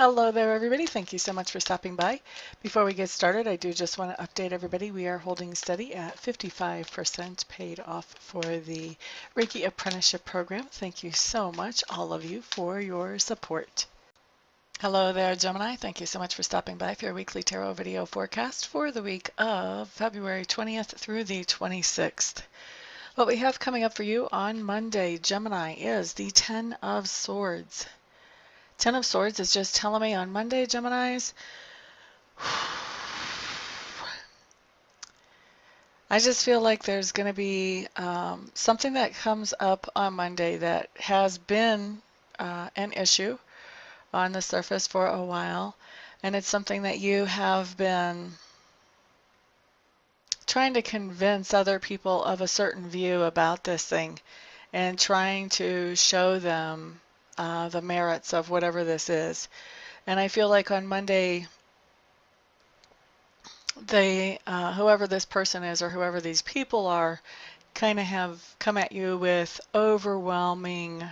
Hello there, everybody. Thank you so much for stopping by. Before we get started, I do just want to update everybody. We are holding steady at 55% paid off for the Reiki Apprenticeship Program. Thank you so much, all of you, for your support. Hello there, Gemini. Thank you so much for stopping by for your weekly tarot video forecast for the week of February 20th through the 26th. What we have coming up for you on Monday, Gemini, is the Ten of Swords. Ten of Swords is just telling me on Monday, Geminis, I just feel like there's going to be something that comes up on Monday that has been an issue on the surface for a while, and it's something that you have been trying to convince other people of a certain view about this thing and trying to show them the merits of whatever this is. And I feel like on Monday, they, whoever this person is or whoever these people are, kind of have come at you with overwhelming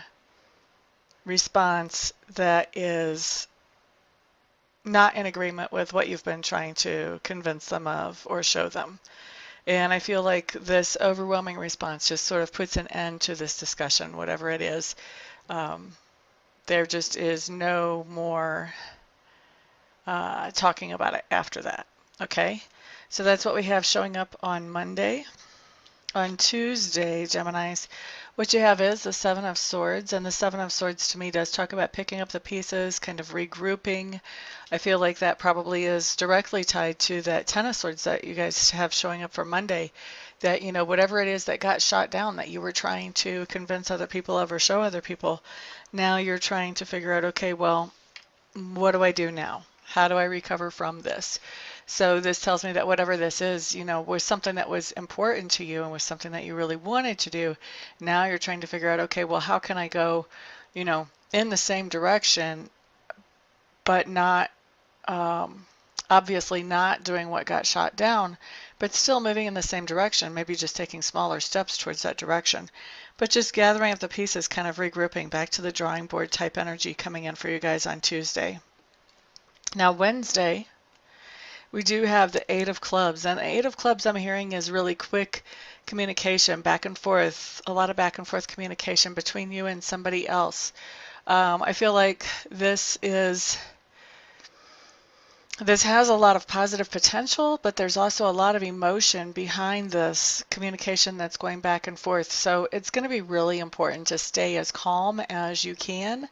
response that is not in agreement with what you've been trying to convince them of or show them. And I feel like this overwhelming response just sort of puts an end to this discussion, whatever it is. There just is no more talking about it after that. Okay, so that's what we have showing up on Monday. On Tuesday, Geminis, what you have is the Seven of Swords, and the Seven of Swords to me does talk about picking up the pieces, kind of regrouping. I feel like that probably is directly tied to that Ten of Swords that you guys have showing up for Monday, that, you know, whatever it is that got shot down that you were trying to convince other people of or show other people, now you're trying to figure out, okay, well, what do I do now? How do I recover from this? So this tells me that whatever this is, you know, was something that was important to you and was something that you really wanted to do. Now you're trying to figure out, okay, well, how can I go, you know, in the same direction, but not, obviously not doing what got shot down, but still moving in the same direction, maybe just taking smaller steps towards that direction. But just gathering up the pieces, kind of regrouping, back to the drawing board type energy coming in for you guys on Tuesday. Now Wednesday, we do have the Eight of Clubs, and the Eight of Clubs I'm hearing is really quick communication, back and forth, a lot of back and forth communication between you and somebody else. I feel like this has a lot of positive potential, but there's also a lot of emotion behind this communication that's going back and forth. So it's going to be really important to stay as calm as you can.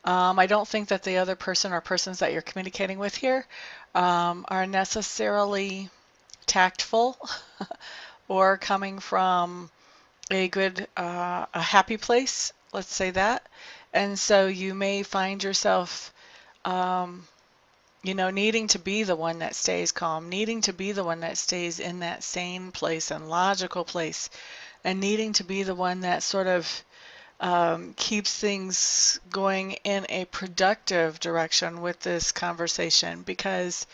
I don't think that the other person or persons that you're communicating with here are necessarily tactful or coming from a good, a happy place, let's say that. And so you may find yourself, you know, needing to be the one that stays calm, needing to be the one that stays in that sane place and logical place, and needing to be the one that sort of keeps things going in a productive direction with this conversation, because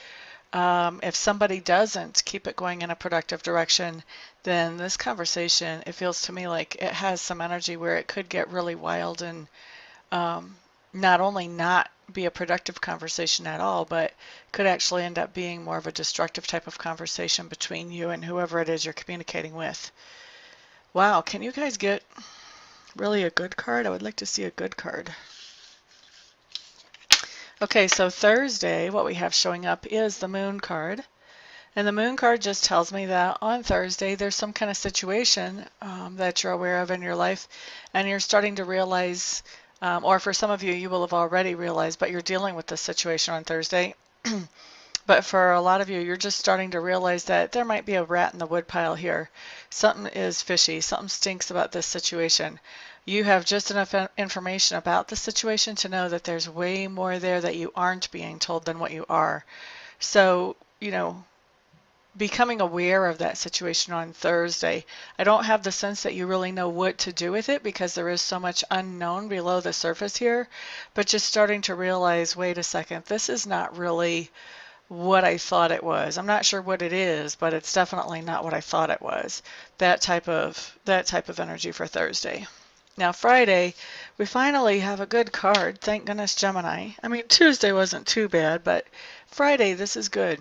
if somebody doesn't keep it going in a productive direction, then this conversation, it feels to me like it has some energy where it could get really wild and not only not be a productive conversation at all, but could actually end up being more of a destructive type of conversation between you and whoever it is you're communicating with. Wow, can you guys get really a good card? I would like to see a good card. Okay, so Thursday, what we have showing up is the Moon card. And the Moon card just tells me that on Thursday, there's some kind of situation that you're aware of in your life, and you're starting to realize, or for some of you, you will have already realized, but you're dealing with this situation on Thursday. But for a lot of you, you're just starting to realize that there might be a rat in the woodpile here. Something is fishy. Something stinks about this situation. You have just enough information about the situation to know that there's way more there that you aren't being told than what you are. So, you know, becoming aware of that situation on Thursday, I don't have the sense that you really know what to do with it because there is so much unknown below the surface here, but just starting to realize, wait a second, this is not really what I thought it was. I'm not sure what it is, but it's definitely not what I thought it was. That type of energy for Thursday. Now Friday, we finally have a good card. Thank goodness, Gemini. I mean, Tuesday wasn't too bad, but Friday, this is good.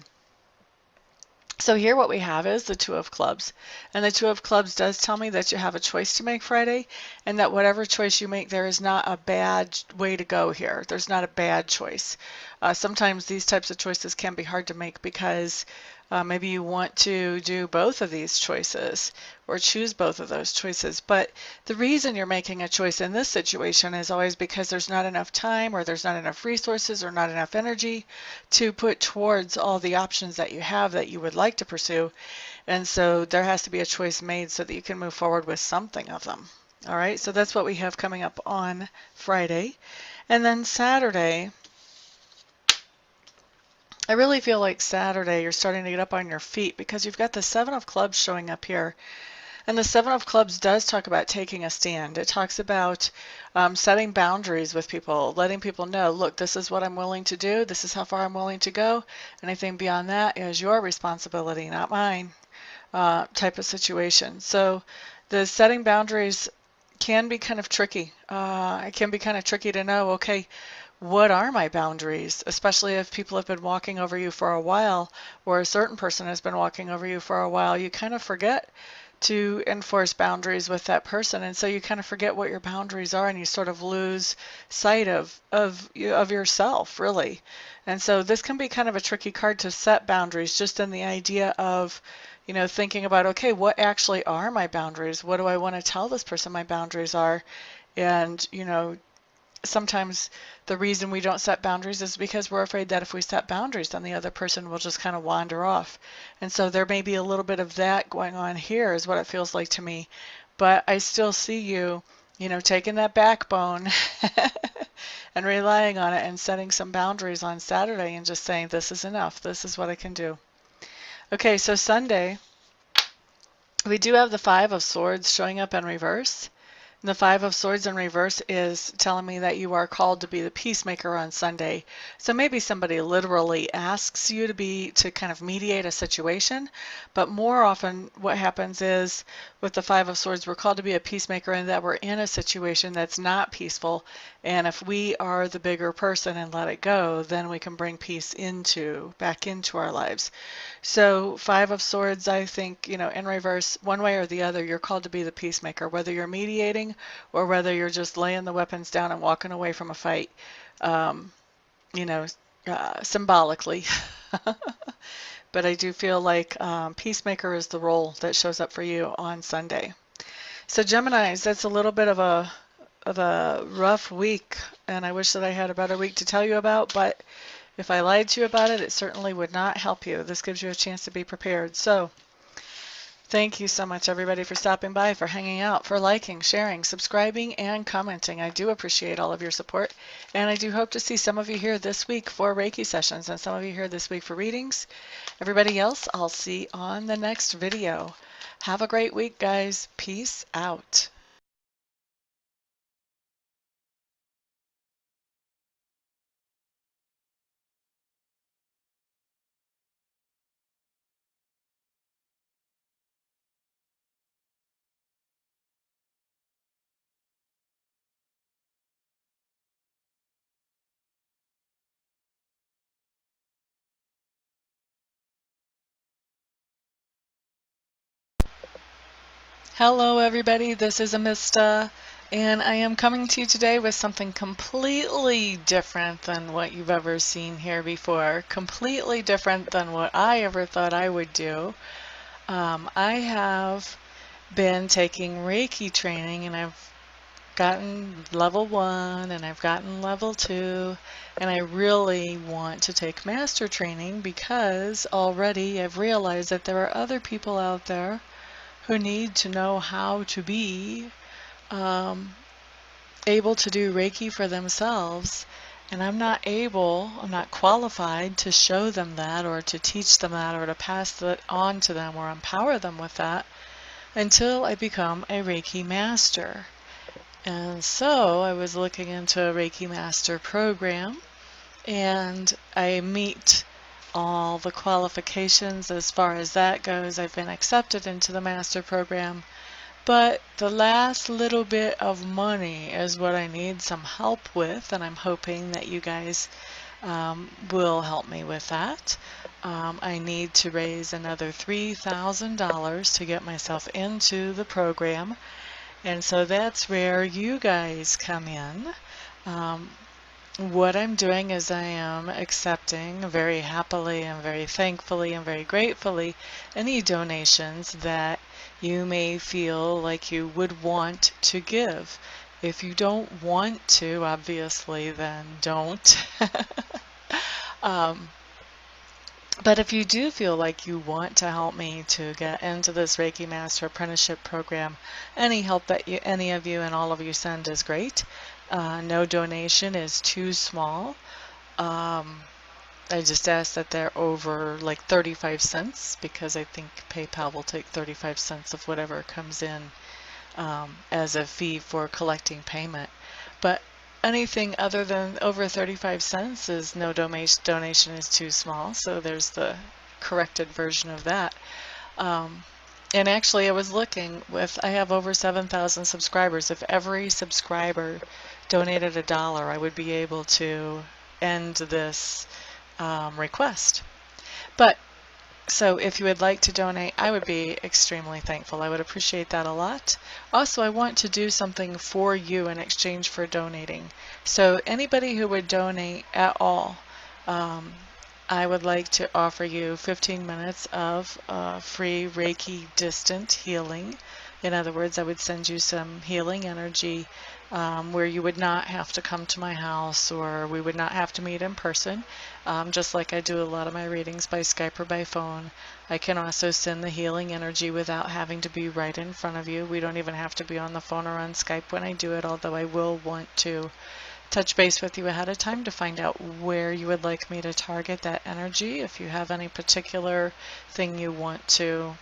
So here what we have is the Two of Clubs. And the Two of Clubs does tell me that you have a choice to make Friday, and that whatever choice you make, there is not a bad way to go here. There's not a bad choice. Sometimes these types of choices can be hard to make because maybe you want to do both of these choices or choose both of those choices. But the reason you're making a choice in this situation is always because there's not enough time, or there's not enough resources, or not enough energy to put towards all the options that you have that you would like to pursue. And so there has to be a choice made so that you can move forward with something of them. All right, so that's what we have coming up on Friday. And then Saturday, I really feel like Saturday you're starting to get up on your feet because you've got the Seven of Clubs showing up here. And the Seven of Clubs does talk about taking a stand. It talks about setting boundaries with people, letting people know, look, this is what I'm willing to do. This is how far I'm willing to go. Anything beyond that is your responsibility, not mine, type of situation. So the setting boundaries can be kind of tricky. It can be kind of tricky to know, okay, what are my boundaries? Especially if people have been walking over you for a while, or a certain person has been walking over you for a while, you kind of forget to enforce boundaries with that person, and so you kind of forget what your boundaries are, and you sort of lose sight of yourself, really. And so this can be kind of a tricky card to set boundaries, just in the idea of, you know, thinking about, okay, what actually are my boundaries? What do I want to tell this person my boundaries are? And, you know, sometimes the reason we don't set boundaries is because we're afraid that if we set boundaries, then the other person will just kind of wander off. And so there may be a little bit of that going on here, is what it feels like to me. But I still see you, you know, taking that backbone and relying on it and setting some boundaries on Saturday and just saying, this is enough. This is what I can do. Okay, so Sunday, we do have the Five of Swords showing up in reverse. The Five of Swords in reverse is telling me that you are called to be the peacemaker on Sunday. So maybe somebody literally asks you to kind of mediate a situation, but more often what happens is with the Five of Swords, we're called to be a peacemaker, and that we're in a situation that's not peaceful. And if we are the bigger person and let it go, then we can bring peace back into our lives. So Five of Swords, I think, you know, in reverse, one way or the other, you're called to be the peacemaker, whether you're mediating or whether you're just laying the weapons down and walking away from a fight, you know, symbolically. But I do feel like peacemaker is the role that shows up for you on Sunday. So Geminis, that's a little bit of a rough week, and I wish that I had a better week to tell you about, but if I lied to you about it, it certainly would not help you. This gives you a chance to be prepared. So thank you so much, everybody, for stopping by, for hanging out, for liking, sharing, subscribing, and commenting. I do appreciate all of your support, and I do hope to see some of you here this week for Reiki sessions and some of you here this week for readings. Everybody else, I'll see on the next video. Have a great week, guys. Peace out. Hello everybody, this is Amista, and I am coming to you today with something completely different than what you've ever seen here before, completely different than what I ever thought I would do. I have been taking Reiki training, and I've gotten level 1 and I've gotten level 2, and I really want to take master training because already I've realized that there are other people out there who need to know how to be able to do Reiki for themselves, and I'm not qualified to show them that or to teach them that or to pass that on to them or empower them with that until I become a Reiki Master. And so I was looking into a Reiki Master Program, and I meet all the qualifications as far as that goes. I've been accepted into the Master Program, But the last little bit of money is what I need some help with, and I'm hoping that you guys will help me with that. I need to raise another $3,000 to get myself into the program, and so that's where you guys come in. What I'm doing is I am accepting very happily and very thankfully and very gratefully any donations that you may feel like you would want to give. If you don't want to, obviously, then don't. But if you do feel like you want to help me to get into this Reiki Master Apprenticeship Program, any help that any of you and all of you send is great. No donation is too small. I just ask that they're over like 35 cents because I think PayPal will take 35 cents of whatever comes in as a fee for collecting payment. But anything other than over 35 cents is no donation is too small. So there's the corrected version of that. And actually, I was looking I have over 7,000 subscribers. If every subscriber donated $1, I would be able to end this request. But so if you would like to donate, I would be extremely thankful. I would appreciate that a lot. Also, I want to do something for you in exchange for donating. So anybody who would donate at all, I would like to offer you 15 minutes of free Reiki distant healing. In other words, I would send you some healing energy where you would not have to come to my house, or we would not have to meet in person, just like I do a lot of my readings by Skype or by phone. I can also send the healing energy without having to be right in front of you. We don't even have to be on the phone or on Skype when I do it, although I will want to touch base with you ahead of time to find out where you would like me to target that energy. If you have any particular thing you want to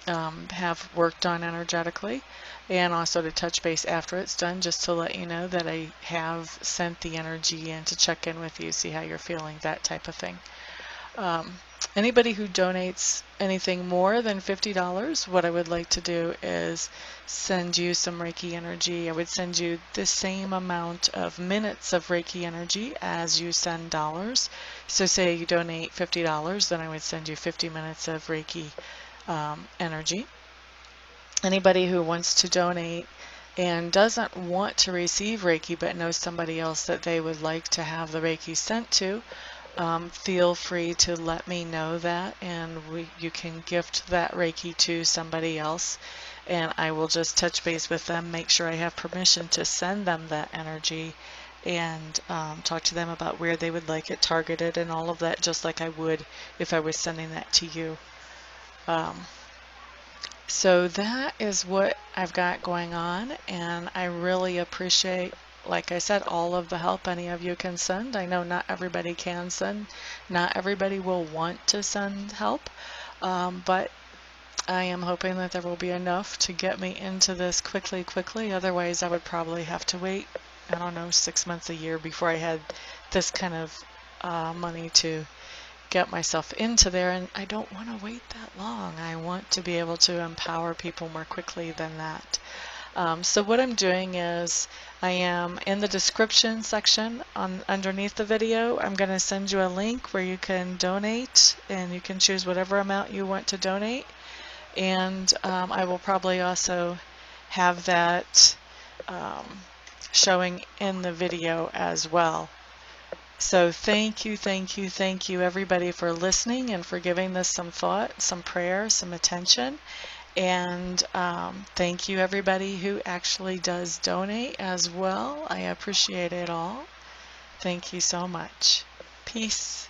have worked on energetically, and also to touch base after it's done just to let you know that I have sent the energy in to check in with you, see how you're feeling, that type of thing. Anybody who donates anything more than $50, what I would like to do is send you some Reiki energy. I would send you the same amount of minutes of Reiki energy as you send dollars. So say you donate $50, then I would send you 50 minutes of Reiki energy. Anybody who wants to donate and doesn't want to receive Reiki but knows somebody else that they would like to have the Reiki sent to, feel free to let me know that, and you can gift that Reiki to somebody else, and I will just touch base with them, make sure I have permission to send them that energy, and talk to them about where they would like it targeted and all of that, just like I would if I was sending that to you. So that is what I've got going on, and I really appreciate, like I said, all of the help any of you can send. I know not everybody can send, not everybody will want to send help, but I am hoping that there will be enough to get me into this quickly. Otherwise, I would probably have to wait, I don't know, 6 months, a year before I had this kind of money to get myself into there, and I don't want to wait that long. I want to be able to empower people more quickly than that. So what I'm doing is I am in the description section underneath the video. I'm going to send you a link where you can donate, and you can choose whatever amount you want to donate, and I will probably also have that showing in the video as well. So thank you everybody for listening and for giving this some thought, some prayer, some attention. And thank you everybody who actually does donate as well. I appreciate it all. Thank you so much. Peace.